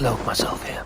cloak myself here.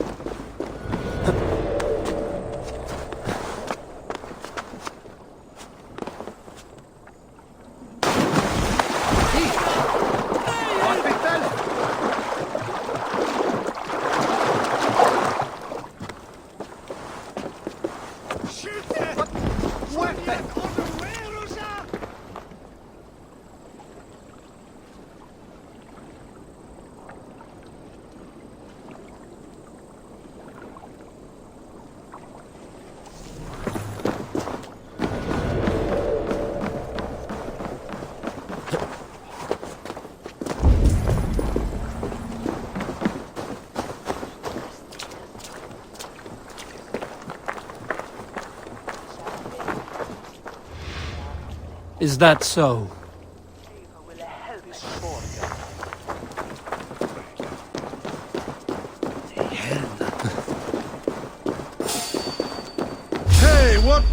Is that so? Hey, what?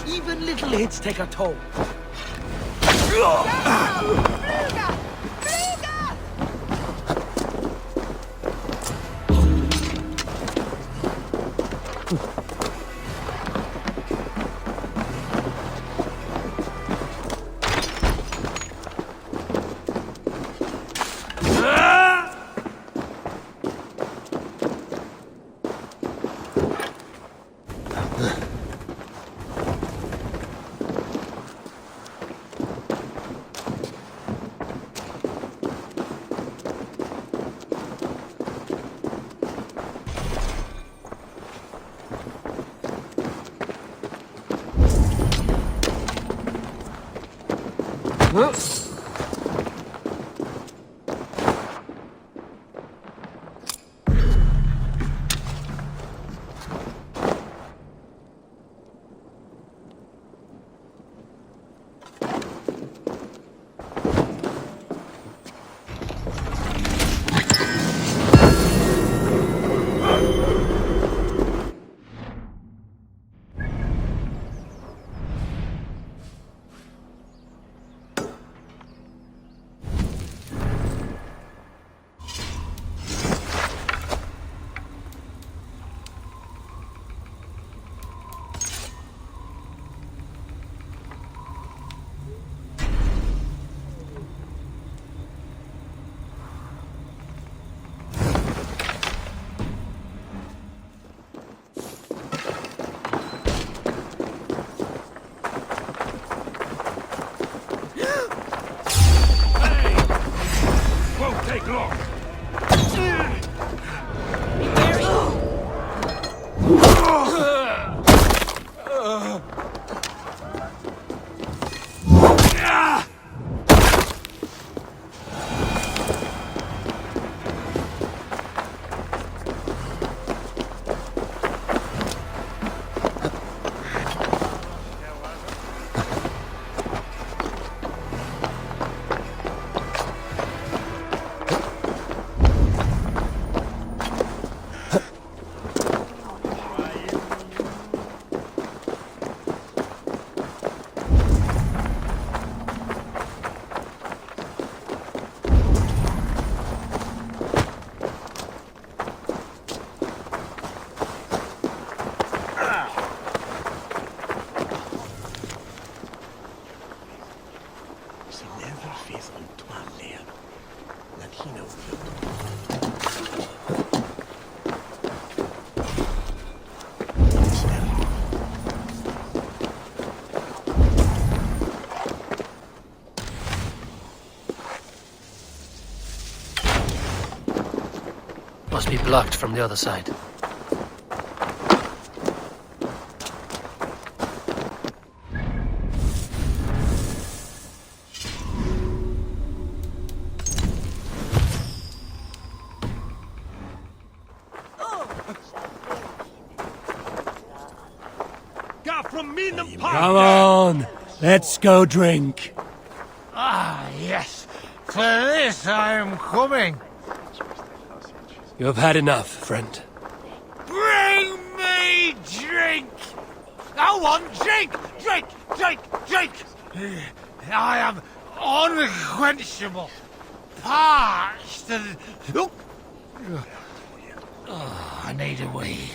Even little hits take a toll. Must be blocked from the other side. Come on, let's go drink. Ah, yes. For this I am coming. You have had enough, friend. Bring me drink! I want drink! Drink! Drink! Drink! I am unquenchable, parched, and... Oh, I need a wee.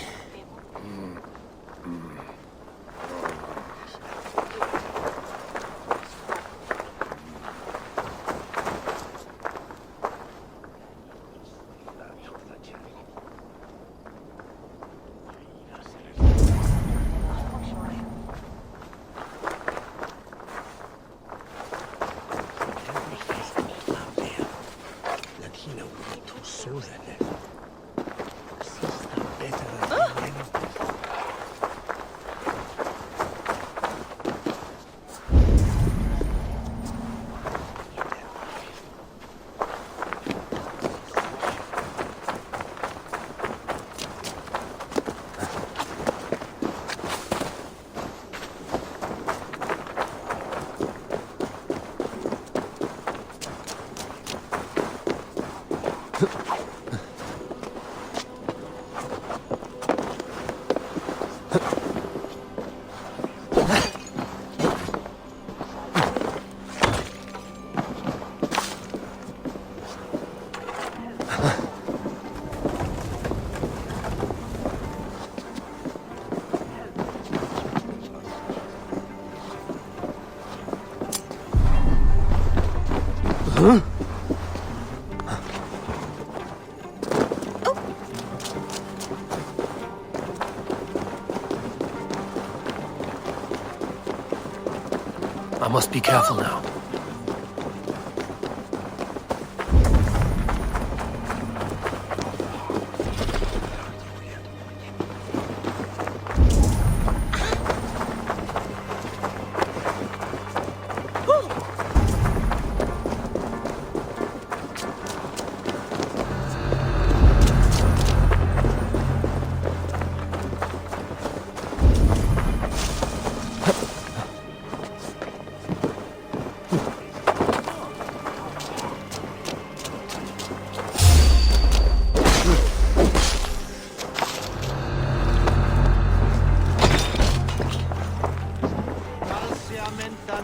I must be careful now.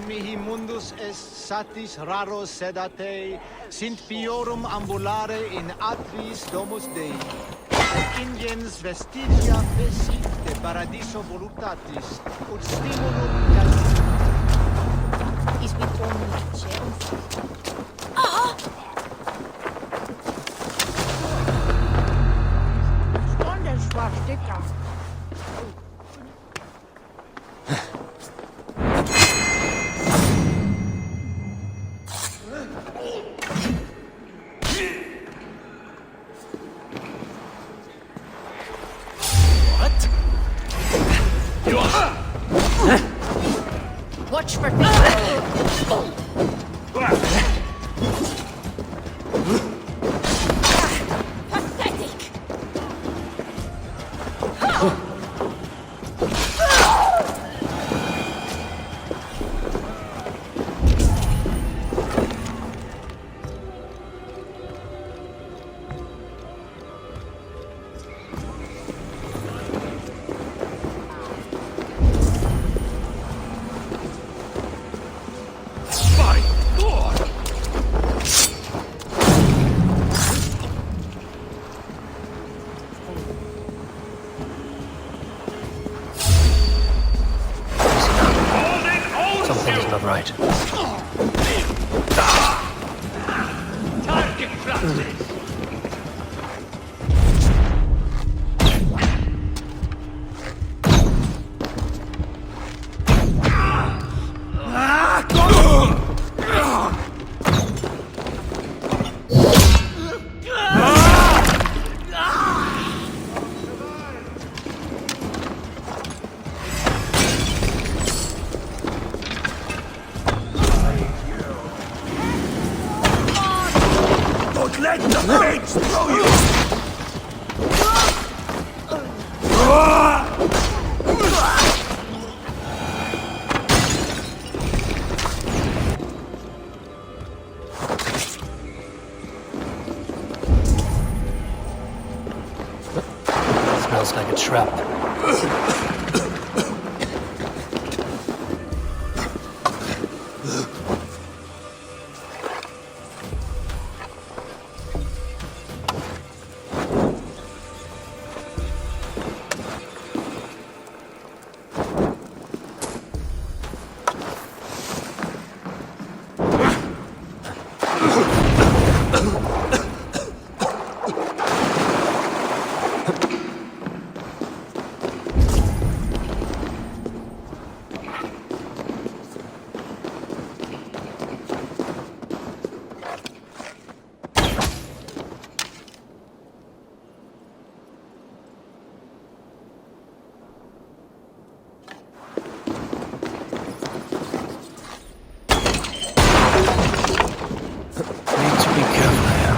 Mihi mundus est satis raro sedate, sint piorum ambulare in atris domus Dei. Ingens vestigia fecit de paradiso voluptatis, ut stimulum Is we torn chance? Swastika. Watch for pathetic. Something is not right. Let the fates throw you! Smells like a trap. Need to be careful here.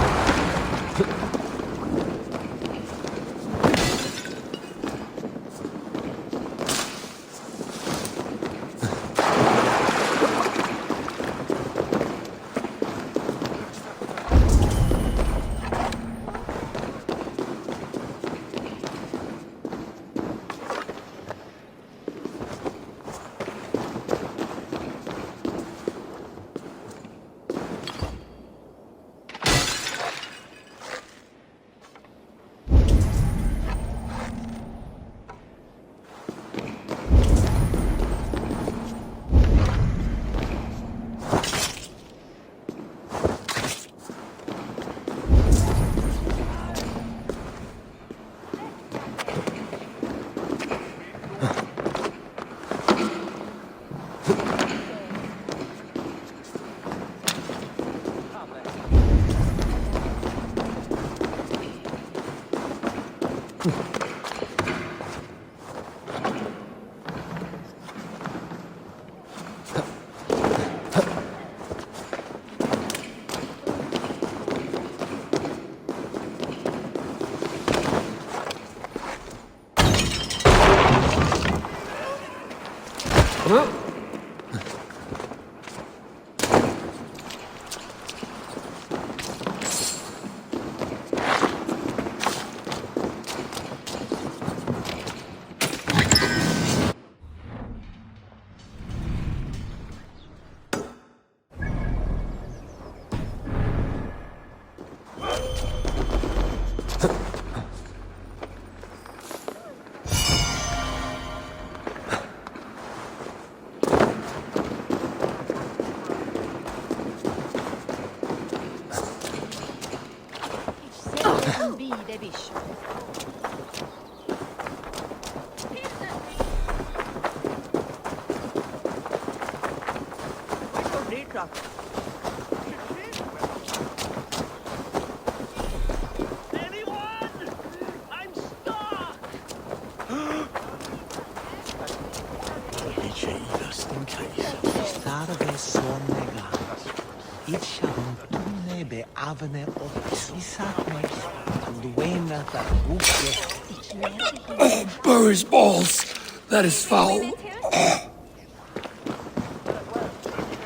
Burry's balls! That is foul.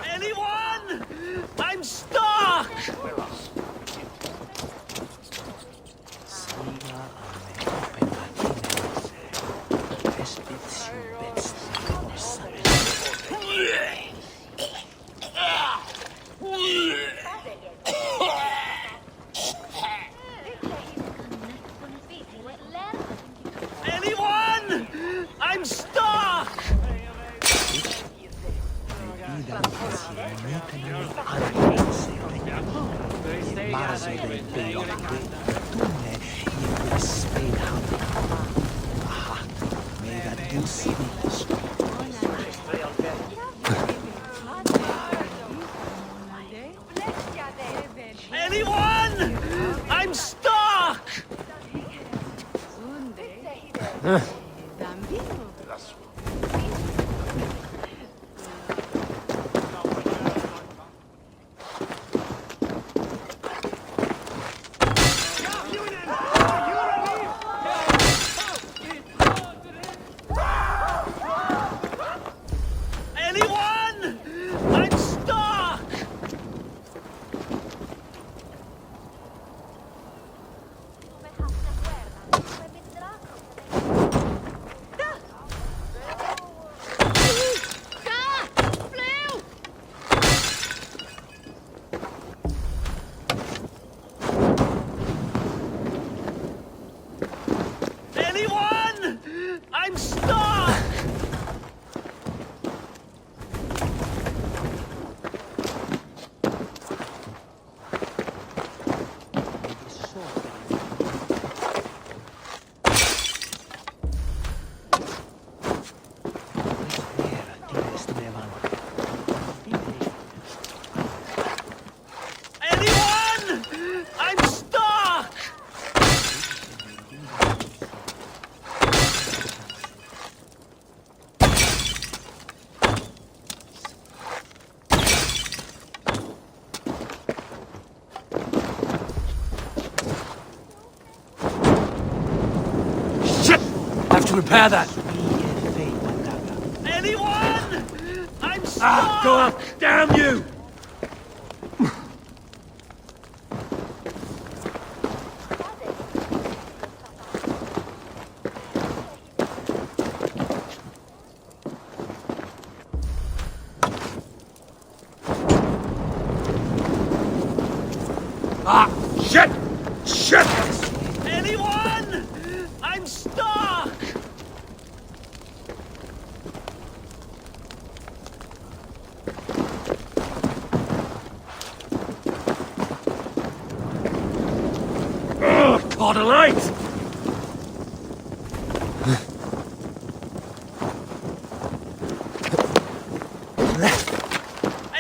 Anyone? I'm stuck! Anyone? I'm stuck! Anyone? I'm stuck! to repair that. Anyone? I'm stuck! Ah, go up! Damn you! Ah, shit! Shit! Anyone? I'm stuck! Ugh, caught a light!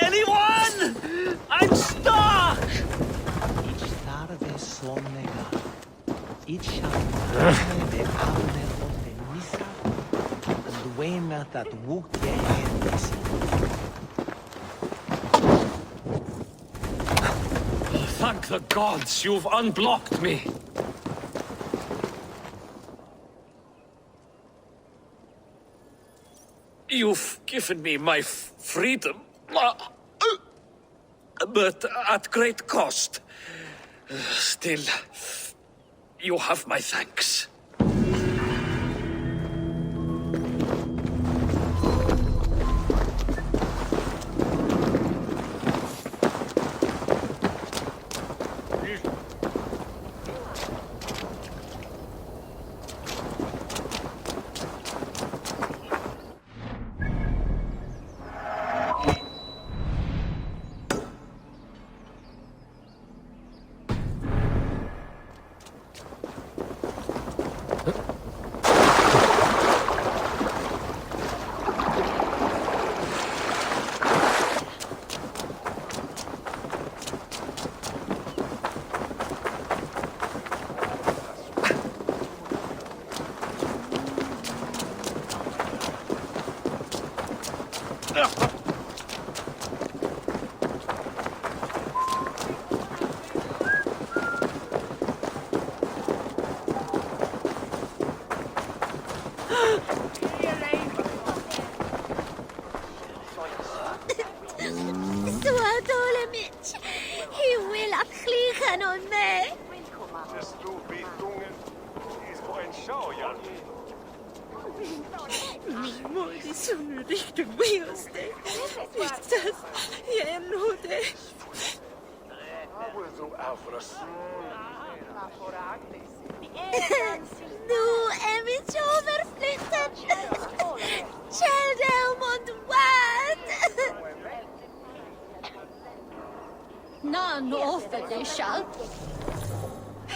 Anyone? I'm stuck! Ich starve somnega. Ich shall de aune of the missa, and wena that wook the hands. Thank the gods you've unblocked me. You've given me my freedom, but at great cost. Still, you have my thanks. He will vliegen on me. Min mor är så nu riktigt med oss det. Vistas, jag är nog det. Nu är vi överflyttad. Kära mot vad? Nan offer det själv.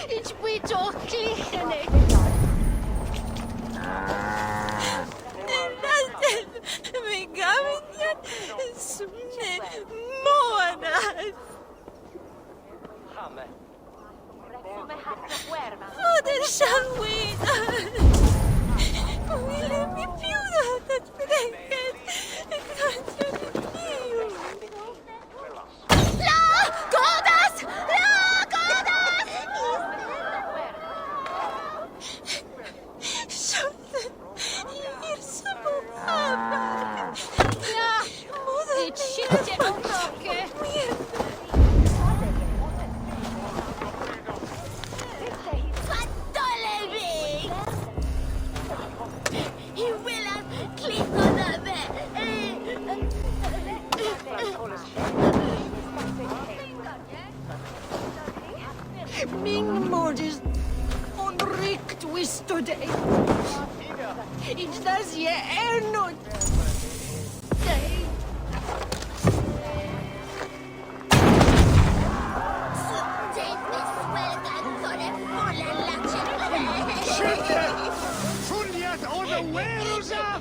Ich bin doch klichene. Me gaven sumne månad. Moder Shanwina. Ville mi bjuda det bräcket. Kanske det blir. La godas! La godas! Something. You're so bad. Ja, moder. Ett shit om rocket. Min moders onrikt wistode. Inte das je ernot. Juliet on the Werusa!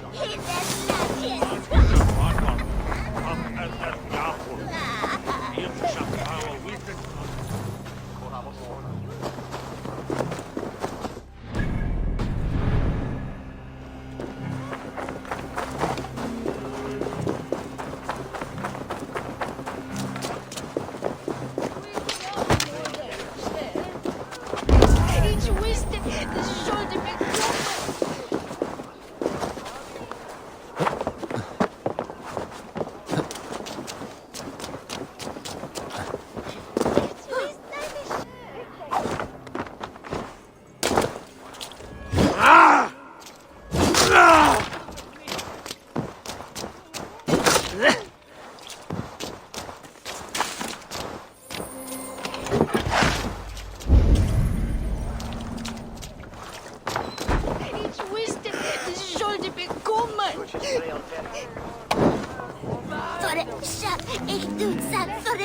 det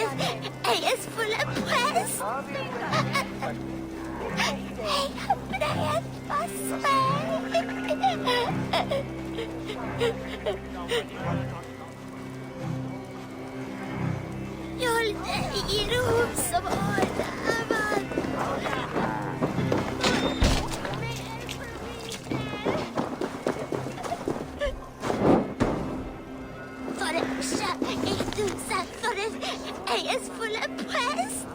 är full av press. Det är fast jag håller i rum som är full av press.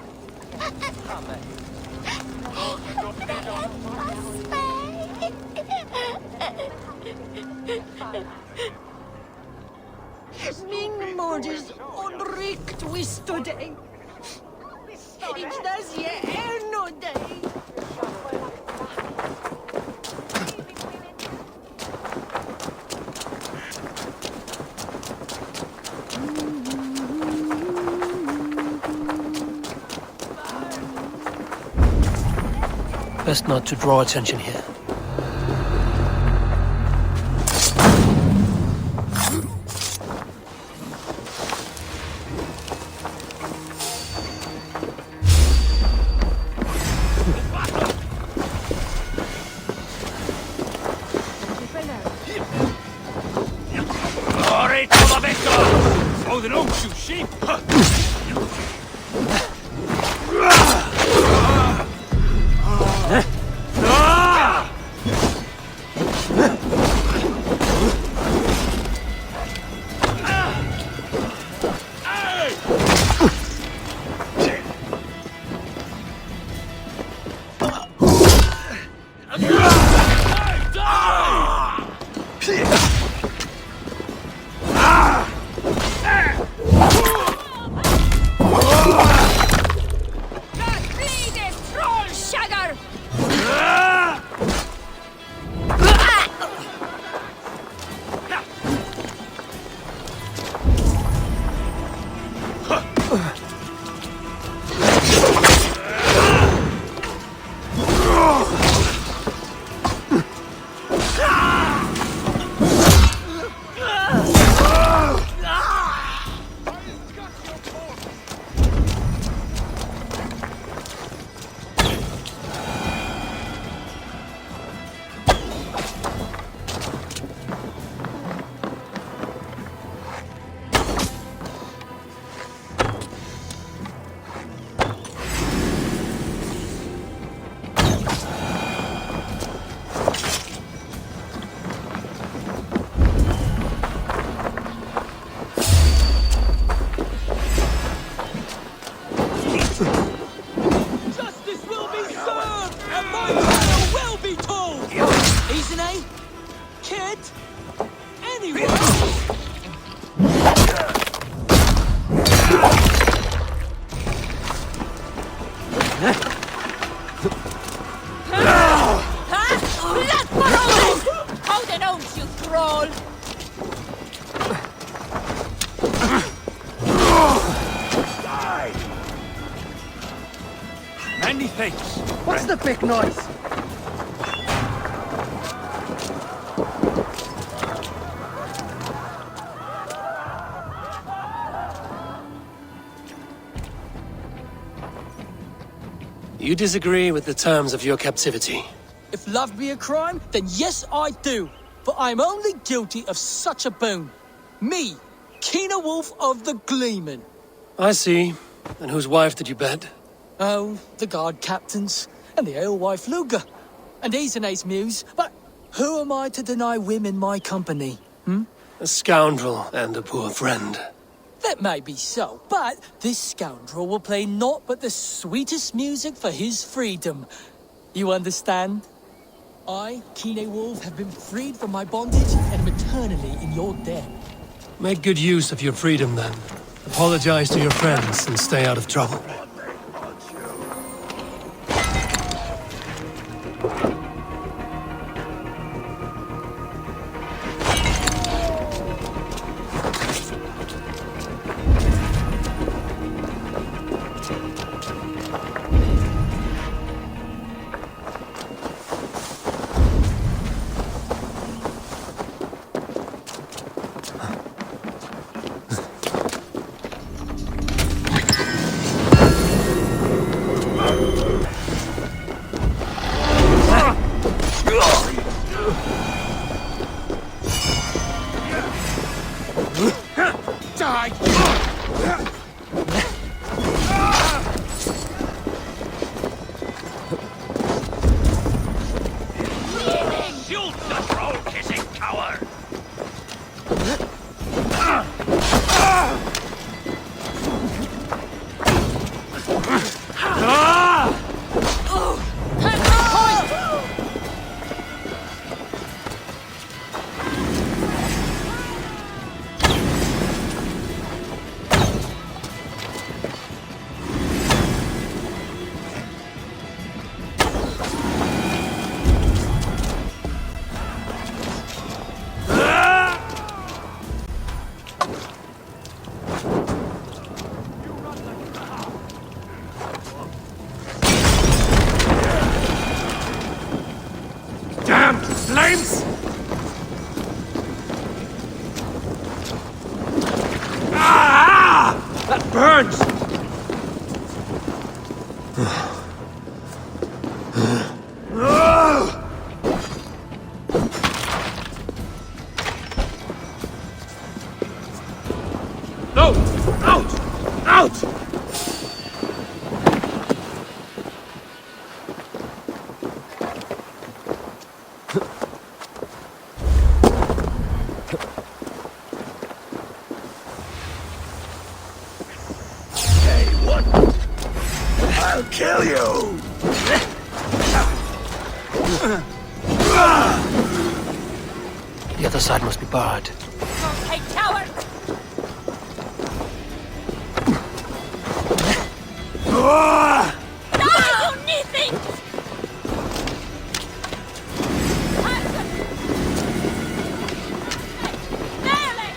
Min moders onrikt wisto dig. Ignas je erno dig. Best not to draw attention here. Many thanks. What's the big noise? You disagree with the terms of your captivity. If love be a crime, then yes, I do. But I'm only guilty of such a boon. Me, Keener Wolf of the Gleeman. I see. And whose wife did you bed? Oh, the guard captains, and the alewife Luger, and Easena's muse. But who am I to deny women my company? A scoundrel and a poor friend. That may be so, but this scoundrel will play naught but the sweetest music for his freedom. You understand? I, Keener Wolf, have been freed from my bondage and am eternally in your debt. Make good use of your freedom, then. Apologize to your friends and stay out of trouble. No! Out! Out! I'll kill you! The other side must be barred. Hey, coward! Die, you neathy! Nearly!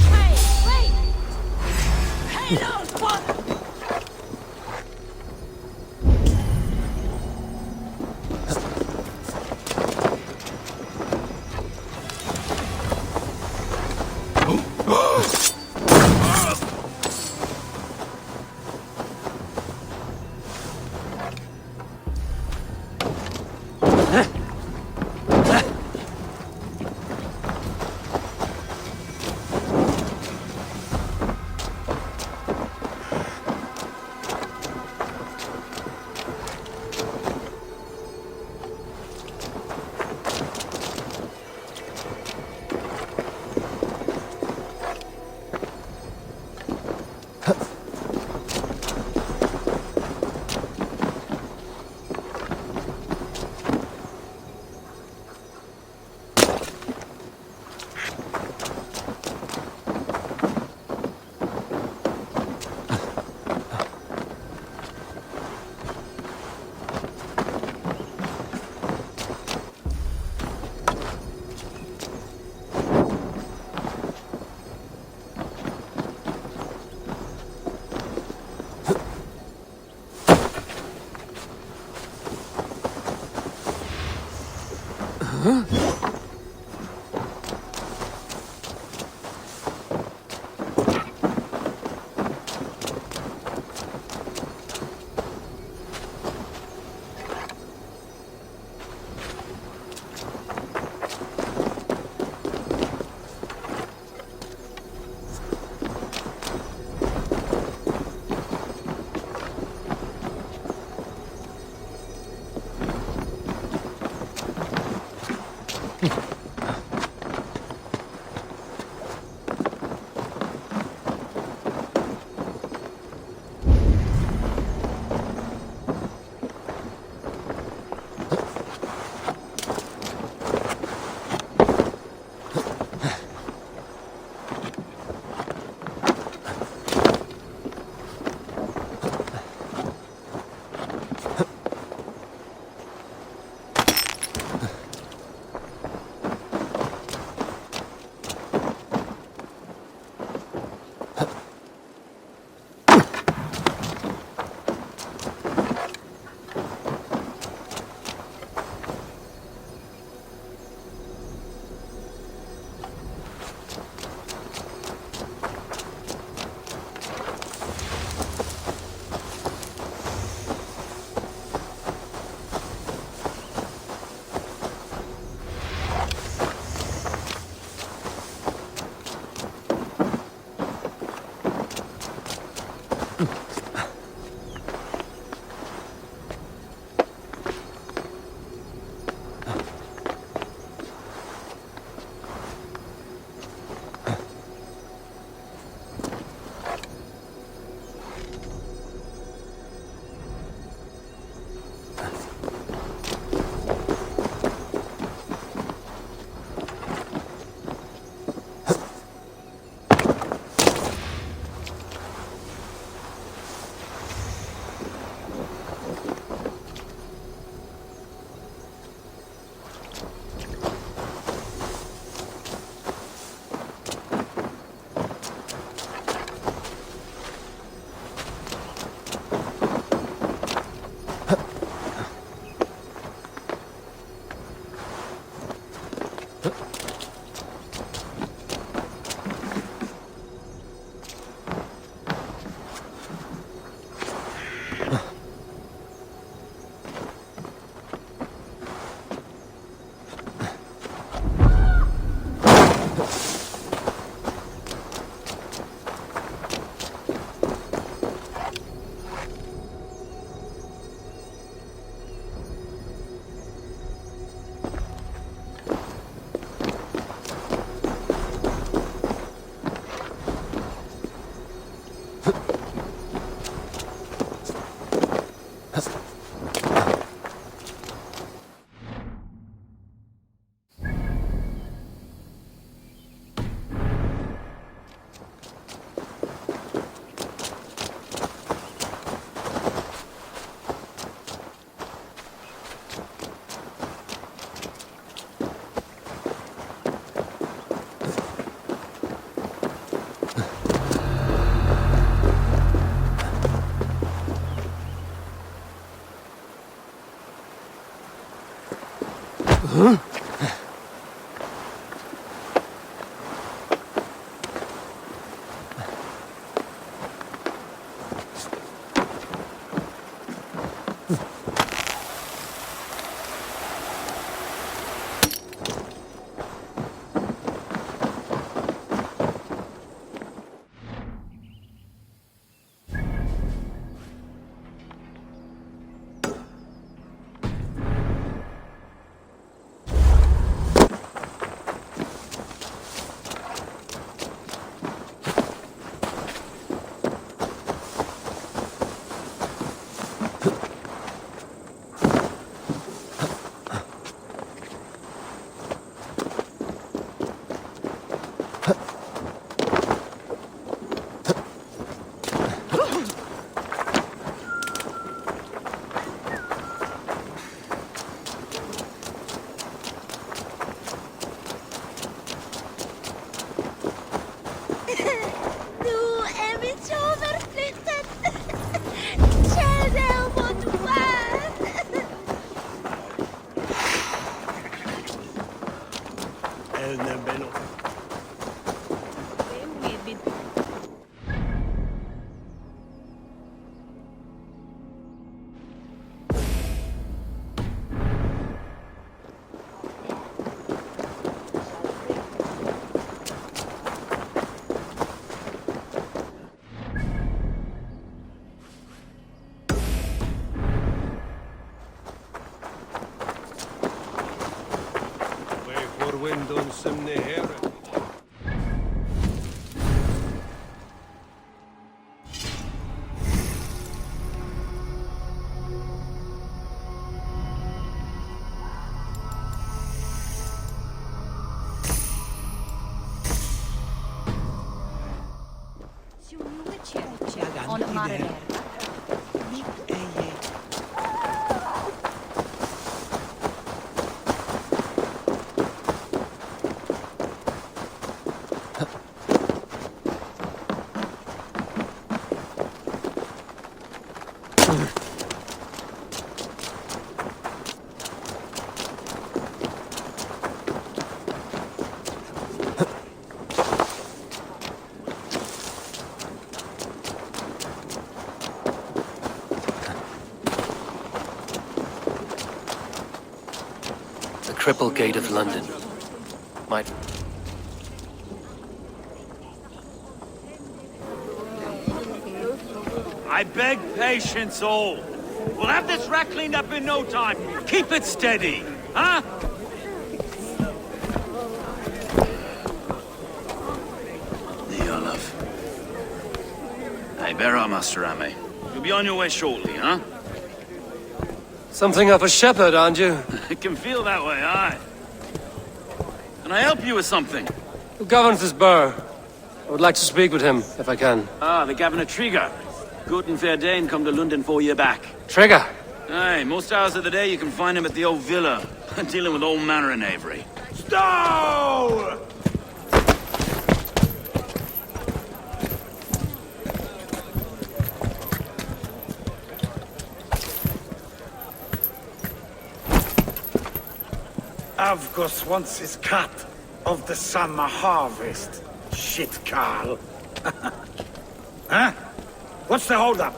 Hey, wait! Hey, those one! On Mariner. Triple Gate of London. Might... I beg patience, all. We'll have this rat cleaned up in no time. Keep it steady, huh? The Olaf. Hey, bear up, Master Ame. You'll be on your way shortly, huh? Something of a shepherd, aren't you? It can feel that way, aye. Can I help you with something? Who governs this burr? I would like to speak with him, if I can. Ah, the Governor Trigger. Good and fair Dane come to London 4 year back. Trigger! Aye, most hours of the day you can find him at the old villa, dealing with all manner in Avery. Stow! Avgos wants his cut of the summer harvest. Shit, Carl. Huh? What's the holdup?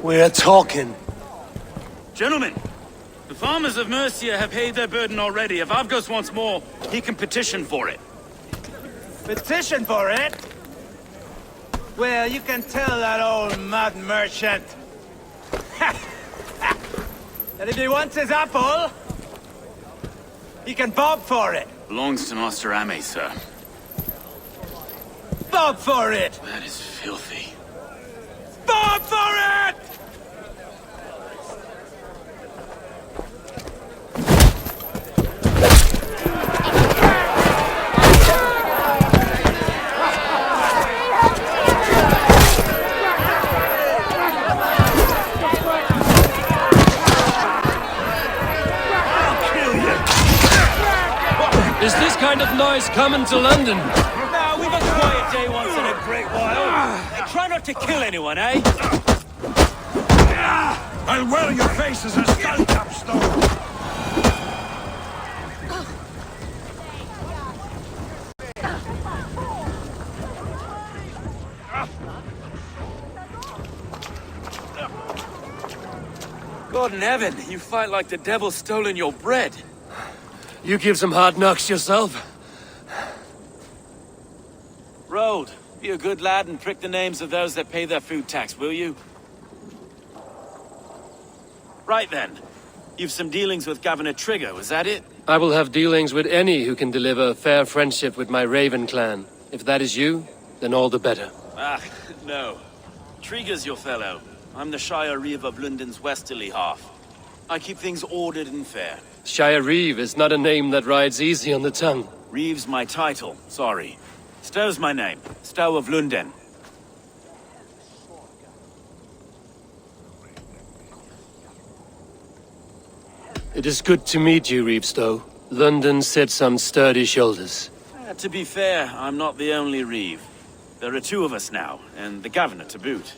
We're talking. Gentlemen, the farmers of Mercia have paid their burden already. If Avgos wants more, he can petition for it. Petition for it? Well, you can tell that old mud merchant that if he wants his apple, he can bob for it. Belongs to Master Ame, sir. Bob for it! That is filthy. Bob for it! Is this kind of noise coming to London? Now, we've a quiet day once in a great while. Try not to kill anyone, eh? I'll wear your face as a skull capstone! God in heaven, you fight like the devil's stolen your bread. You give some hard knocks yourself. Road, be a good lad and prick the names of those that pay their food tax, will you? Right then. You've some dealings with Governor Trigger, was that it? I will have dealings with any who can deliver fair friendship with my Raven clan. If that is you, then all the better. Ah, no. Trigger's your fellow. I'm the Shire Reeve of London's westerly half. I keep things ordered and fair. Shire Reeve is not a name that rides easy on the tongue. Reeve's my title, sorry. Stow's my name. Stow of London. It is good to meet you, Reevestow. London sits on sturdy shoulders. To be fair, I'm not the only Reeve. There are two of us now, and the governor to boot.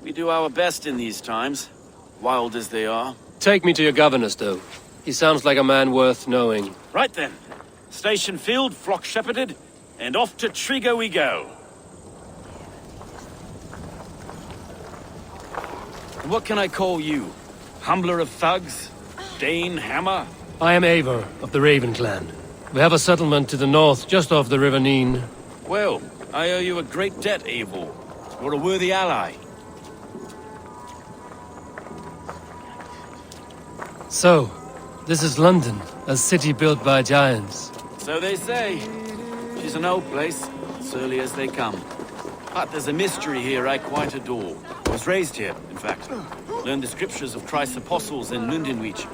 We do our best in these times, wild as they are. Take me to your governor, Stow. He sounds like a man worth knowing. Right then. Station filled, flock shepherded, and off to Trigger we go. What can I call you? Humbler of thugs? Dane Hammer? I am Eivor of the Raven clan. We have a settlement to the north, just off the River Neen. Well, I owe you a great debt, Eivor. You're a worthy ally. So, this is London, a city built by giants. So they say. She's an old place, surly as they come. But there's a mystery here I quite adore. I was raised here, in fact. Learned the scriptures of Christ's apostles in Lundenwich.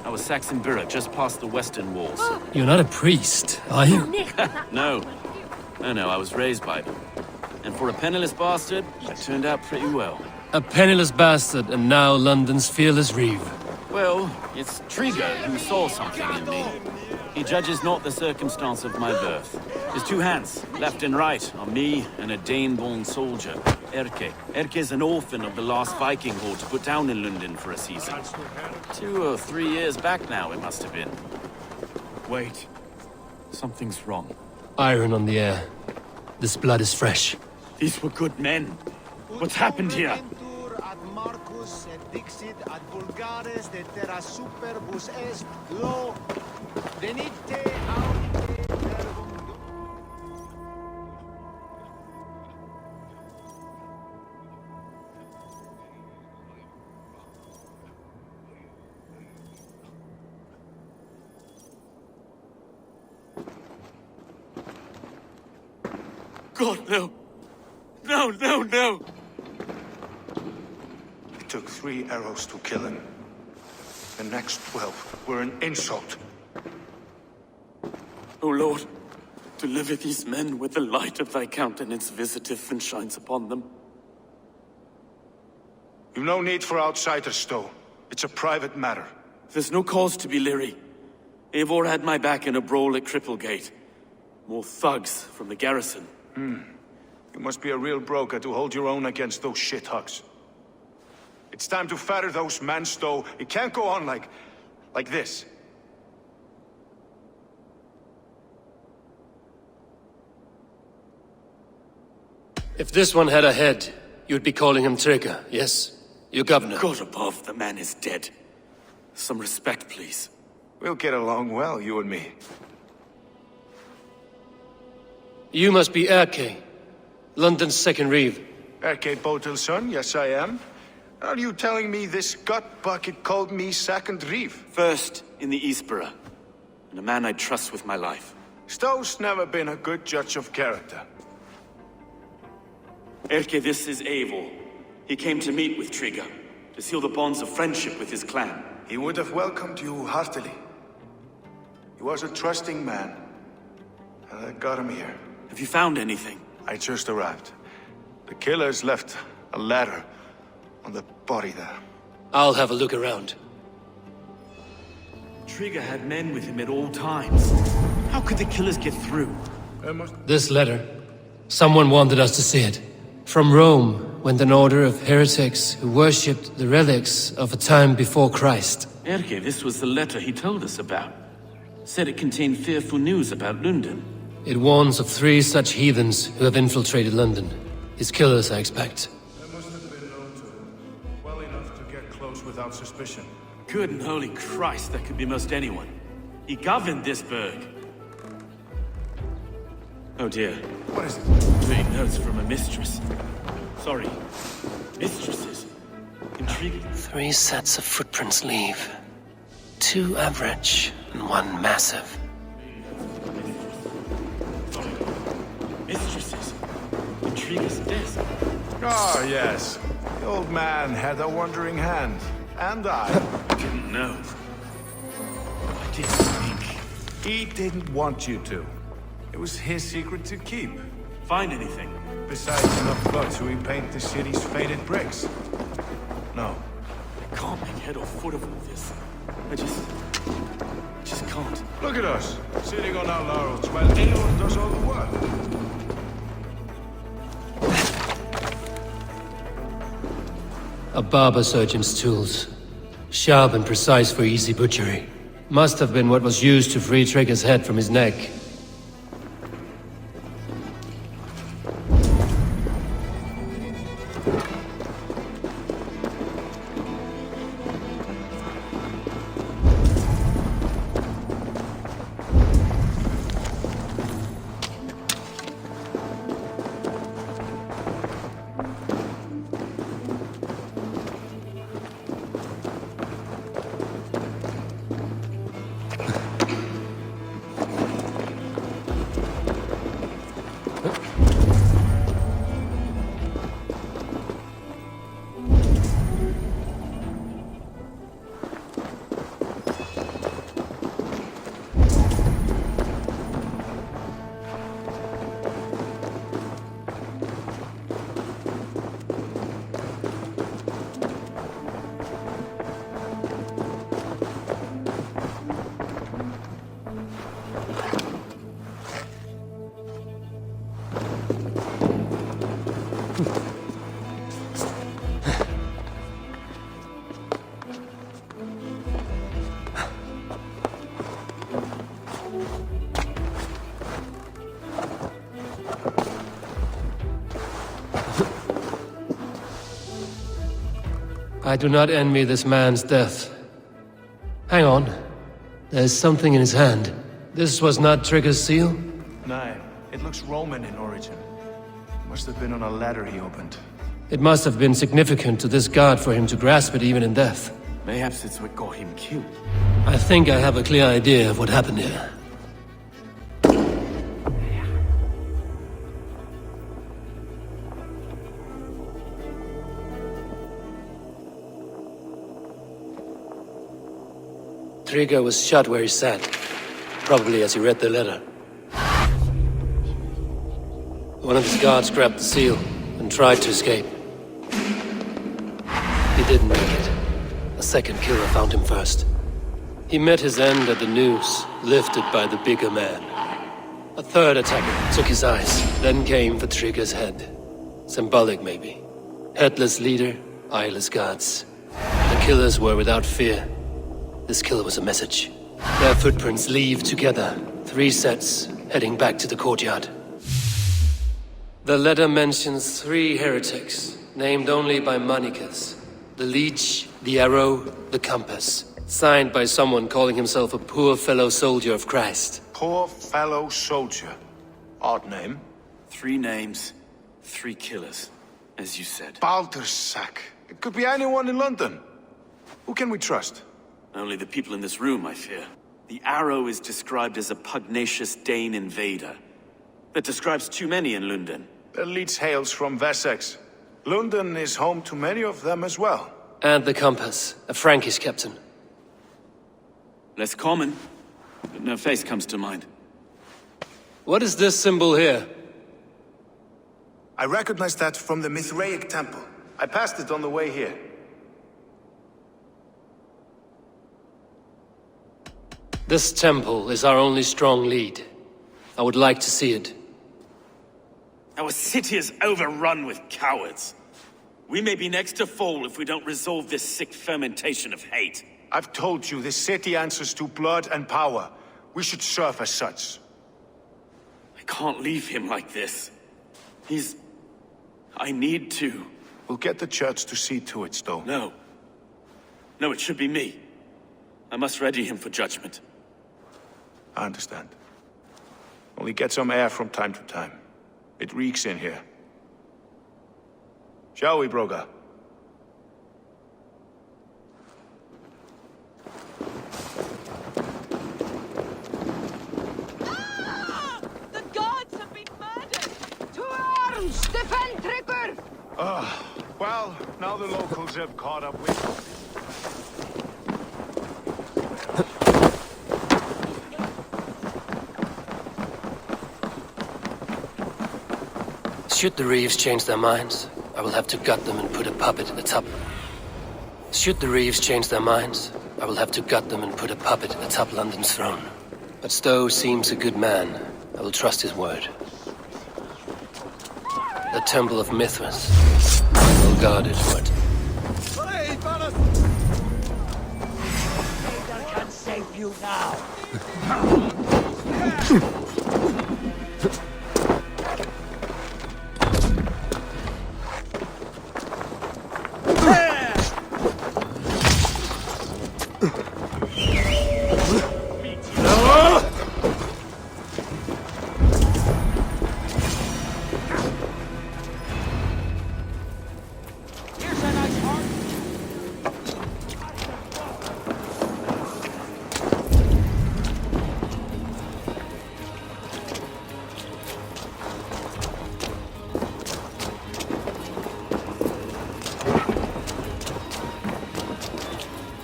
I was Saxon Borough, just past the western walls. You're not a priest, are you? No. No, I was raised by them. And for a penniless bastard, I turned out pretty well. A penniless bastard, and now London's fearless Reeve. Well, it's Trigger who saw something in me. He judges not the circumstance of my birth. His two hands, left and right, are me and a Dane-born soldier, Erke. Erke's an orphan of the last Viking horde put down in London for a season. 2 or 3 years back now, it must have been. Wait. Something's wrong. Iron on the air. This blood is fresh. These were good men. What's happened here? Ad Marcus et dixit ad vulgares de terra superbus est lo venite audite verbum. God, no. No. It took 3 arrows to kill him. The next 12 were an insult. O Lord, deliver these men with the light of thy countenance visiteth and shines upon them. You've no need for outsiders, Stow. It's a private matter. There's no cause to be leery. Eivor had my back in a brawl at Cripplegate. More thugs from the garrison. You must be a real broker to hold your own against those shithugs. It's time to fetter those men, Stowe. It can't go on like this. If this one had a head, you'd be calling him Trigger, yes? Your governor. God above, the man is dead. Some respect, please. We'll get along well, you and me. You must be Erke, London's second reeve. Erke Botel's son, yes I am. Are you telling me this gut bucket called me second reeve? First in the Eastborough, and a man I trust with my life. Stowe's never been a good judge of character. Erke, this is Eivor. He came to meet with Trigger, to seal the bonds of friendship with his clan. He would have welcomed you heartily. He was a trusting man, and I got him here. Have you found anything? I just arrived. The killers left a letter on the body there. I'll have a look around. Trigger had men with him at all times. How could the killers get through? This letter. Someone wanted us to see it. From Rome went an order of heretics who worshipped the relics of a time before Christ. Erke, this was the letter he told us about. Said it contained fearful news about London. It warns of 3 such heathens who have infiltrated London. His killers, I expect. They must have been known to him. Well enough to get close without suspicion. Good and holy Christ, that could be most anyone. He governed this burg. Oh dear. What is it? Reading notes from a mistress. Sorry. Mistresses. Intriguing. 3 sets of footprints leave. 2 average and 1 massive. Sorry. Mistresses. Intriguous desk. Ah, yes. The old man had a wandering hand. And I. Didn't know. I didn't think. He didn't want you to. It was his secret to keep. Find anything? Besides enough blood to repaint the city's faded bricks. No. I can't make head or foot of all this. I just can't. Look at us, sitting on our laurels while Eivor does all the work. A barber surgeon's tools. Sharp and precise for easy butchery. Must have been what was used to free Trigger's head from his neck. I do not envy this man's death. Hang on. There's something in his hand. This was not Trigger's seal? No, it looks Roman in origin. Must have been on a ladder he opened. It must have been significant to this god for him to grasp it even in death. Mayhaps it's what got him killed. I think I have a clear idea of what happened here. Trigger was shot where he sat, probably as he read the letter. One of his guards grabbed the seal and tried to escape. He didn't make it. A second killer found him first. He met his end at the noose, lifted by the bigger man. A third attacker took his eyes, then came for Trigger's head. Symbolic, maybe. Headless leader, eyeless guards. The killers were without fear. This killer was a message. Their footprints leave together, 3 sets, heading back to the courtyard. The letter mentions 3 heretics, named only by monikers. The Leech, the Arrow, the Compass. Signed by someone calling himself a poor fellow soldier of Christ. Poor fellow soldier. Odd name. 3 names, 3 killers, as you said. Baldersack. It could be anyone in London. Who can we trust? Only the people in this room, I fear. The Arrow is described as a pugnacious Dane invader. That describes too many in London. The Leech hails from Wessex. London is home to many of them as well. And the Compass, a Frankish captain. Less common, but no face comes to mind. What is this symbol here? I recognize that from the Mithraic temple. I passed it on the way here. This temple is our only strong lead. I would like to see it. Our city is overrun with cowards. We may be next to fall if we don't resolve this sick fermentation of hate. I've told you, this city answers to blood and power. We should serve as such. I can't leave him like this. I need to. We'll get the church to see to it, Stowe. No. No, it should be me. I must ready him for judgment. I understand. Only get some air from time to time. It reeks in here. Shall we, Broga? The gods have been murdered! To arms! Defend Trigger! Well, now the locals have caught up with us. Should the Reeves change their minds, I will have to gut them and put a puppet atop. Should the Reeves change their minds, I will have to gut them and put a puppet atop London's throne. But Stowe seems a good man. I will trust his word. The Temple of Mithras. Well guarded, what? Vader can save you now.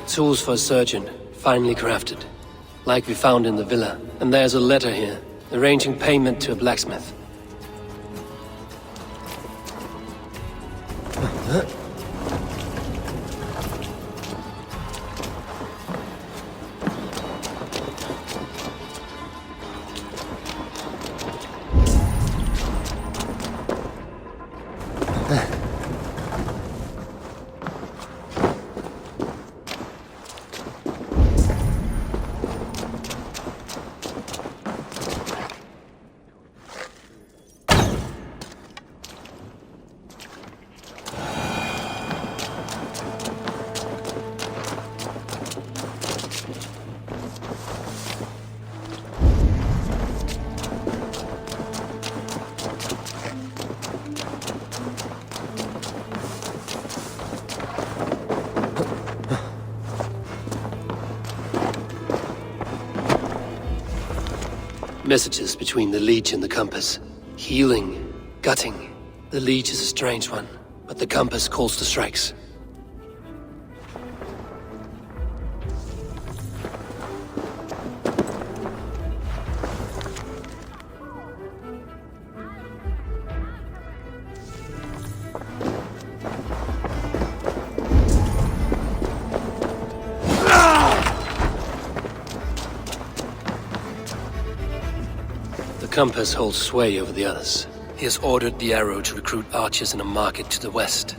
Tools for a surgeon, finely crafted. Like we found in the villa. And there's a letter here, arranging payment to a blacksmith. Messages between the Leech and the Compass. Healing, gutting. The Leech is a strange one, but the Compass calls the strikes. The Compass holds sway over the others. He has ordered the Arrow to recruit archers in a market to the west.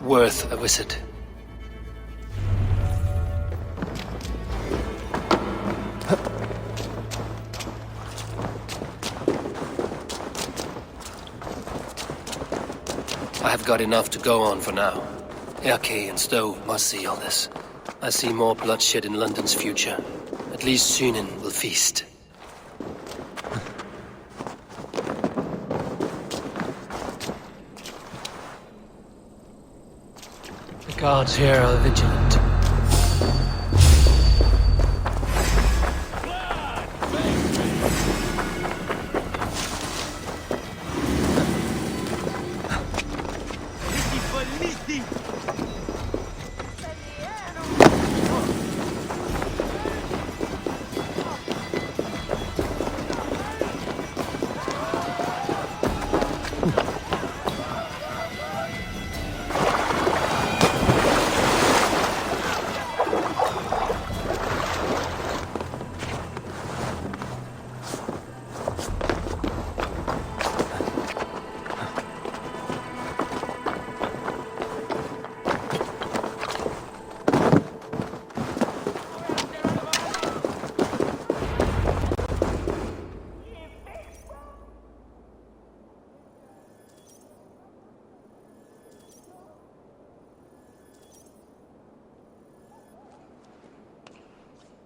Worth a visit. I have got enough to go on for now. Erke and Stowe must see all this. I see more bloodshed in London's future. At least Sunan will feast. The guards here are vigilant.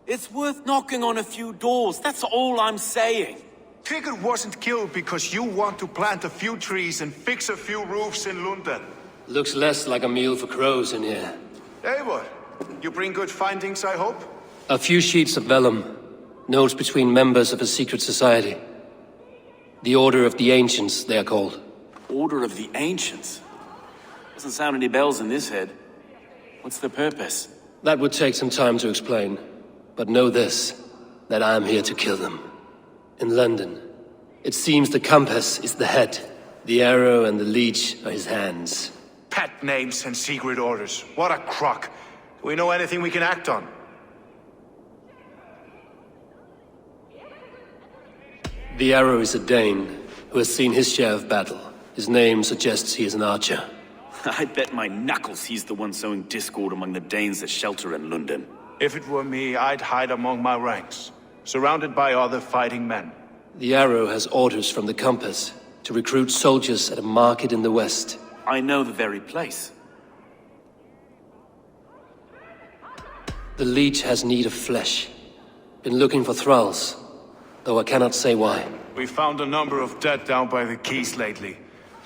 It's worth knocking on a few doors, that's all I'm saying. Trigger wasn't killed because you want to plant a few trees and fix a few roofs in London. Looks less like a meal for crows in here. Eivor, you bring good findings, I hope? A few sheets of vellum. Notes between members of a secret society. The Order of the Ancients, they are called. Order of the Ancients? Doesn't sound any bells in this head. What's the purpose? That would take some time to explain. But know this, that I am here to kill them. In London, it seems the compass is the head. The arrow and the leech are his hands. Pet names and secret orders. What a crock. Do we know anything we can act on? The arrow is a Dane, who has seen his share of battle. His name suggests he is an archer. I bet my knuckles he's the one sowing discord among the Danes that shelter in London. If it were me, I'd hide among my ranks, surrounded by other fighting men. The arrow has orders from the compass to recruit soldiers at a market in the west. I know the very place. The leech has need of flesh. Been looking for thralls, though I cannot say why. We found a number of dead down by the quays lately,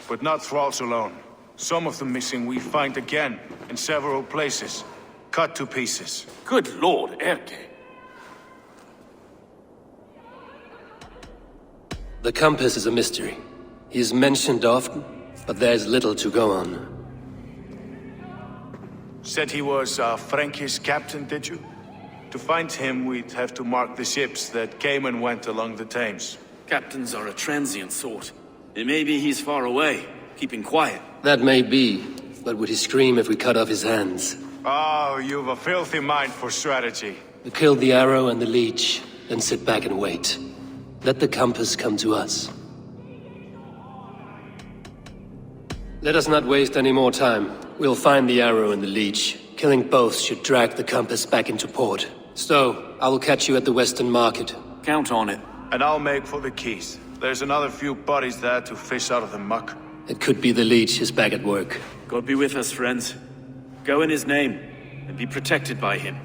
but not thralls alone. Some of the missing we find again, in several places, cut to pieces. Good lord, Erke. The compass is a mystery. He is mentioned often, but there is little to go on. Said he was a Frankish captain, did you? To find him, we'd have to mark the ships that came and went along the Thames. Captains are a transient sort. It may be he's far away, keeping quiet. That may be, but would he scream if we cut off his hands? Oh, you've a filthy mind for strategy. We kill the arrow and the leech, then sit back and wait. Let the compass come to us. Let us not waste any more time. We'll find the arrow and the leech. Killing both should drag the compass back into port. Stowe, I will catch you at the Western Market. Count on it. And I'll make for the quays. There's another few bodies there to fish out of the muck. It could be the leech is back at work. God be with us, friends. Go in his name, and be protected by him.